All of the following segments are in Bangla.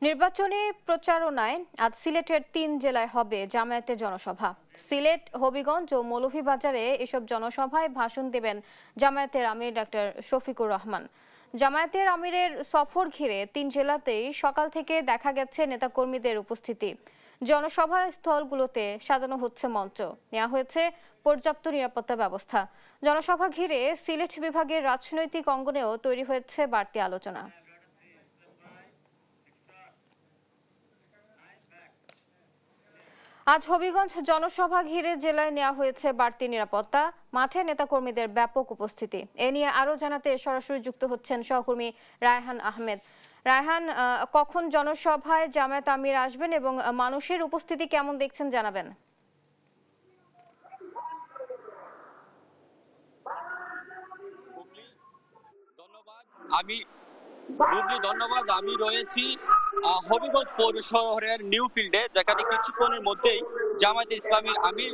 নির্বাচনী প্রচারণায় আজ সিলেটের ৩ জেলায় হবে জামায়াতের জনসভা। সিলেট, হবিগঞ্জ ও মৌলভীবাজারে এসব জনসভায় ভাষণ দেবেন জামায়াতের আমির ডাক্তার শফিকুর রহমান। জামায়াতের আমিরের সফর ঘিরে ৩ জেলাতেই সকাল থেকে দেখা গেছে নেতাকর্মীদের উপস্থিতি। জনসভা স্থলগুলোতে সাজানো হচ্ছে মঞ্চ, নেওয়া হয়েছে পর্যাপ্ত নিরাপত্তা ব্যবস্থা। জনসভা ঘিরে সিলেট বিভাগের রাজনৈতিক অঙ্গনেও তৈরি হয়েছে বাড়তি আলোচনা। আজ হবিগঞ্জ জনসভা ঘিরে জেলায় নেওয়া হয়েছে বাড়তি নিরাপত্তা, মাঠে নেতাকর্মীদের ব্যাপক উপস্থিতি। এ নিয়ে আরো জানাতে সরাসরি যুক্ত হচ্ছেন সহকর্মী রায়হান আহমেদ। রায়হান, কখন জনসভায় জামায়াত আমির আসবেন এবং মানুষের উপস্থিতি কেমন দেখছেন জানাবেন। ধন্যবাদ। আমি রয়েছি হবিগঞ্জ পৌর শহরের নিউ ফিল্ডে, যেখানে কিছুক্ষণের মধ্যেই জামায়াতে ইসলামীর আমির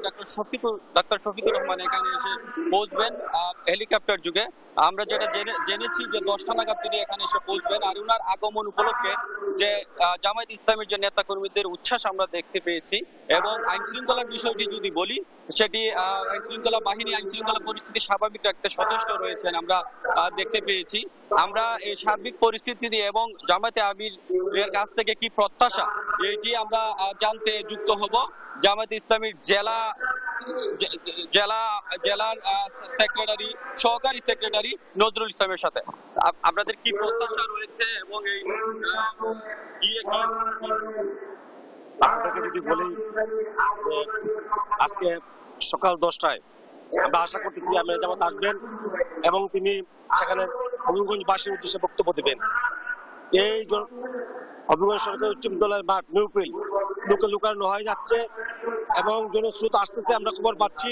ডাক্তার শফিকুর রহমান এখানে এসে পৌঁছবেন হেলিকপ্টার যুগে। আমরা যেটা জেনেছি যে 10টা নাগাদ তিনি এখানে এসে পৌঁছবেন। আর উনার আগমন উপলক্ষে যে জামায়াতে ইসলামীর যে নেতা কর্মীদের উচ্ছ্বাস আমরা দেখতে পেয়েছি, এবং আইন শৃঙ্খলার বিষয়টি যদি বলি, সেটি আইন শৃঙ্খলা পরিস্থিতি স্বাভাবিক রাখতে সচেষ্ট রয়েছেন আমরা দেখতে পেয়েছি। আমরা এই সার্বিক পরিস্থিতি দিয়ে এবং জামায়াতে আমিরের কাছ থেকে কি প্রত্যাশা, এটি আমরা জানতে যুক্ত হব জামায়াতে ইসলামীর জেলার সহকারী সেক্রেটারি নজরুল ইসলামের সাথে। আপনাদের কি প্রত্যাশা রয়েছে এবং এই আপনাকে যদি বলি, আজকে সকাল 10টায় আমরা আশা করতেছি আমির জামাত আসবেন এবং তিনি সেখানে হবিগঞ্জবাসীর উদ্দেশ্যে বক্তব্য দেবেন। এই হবিগঞ্জ সরকারি উচ্চ বিদ্যালয়ের মাঠ নিউ ফিল্ড লোকে লুকানো হয়ে যাচ্ছে এবং জনস্রোত আসতেছে, আমরা খবর পাচ্ছি।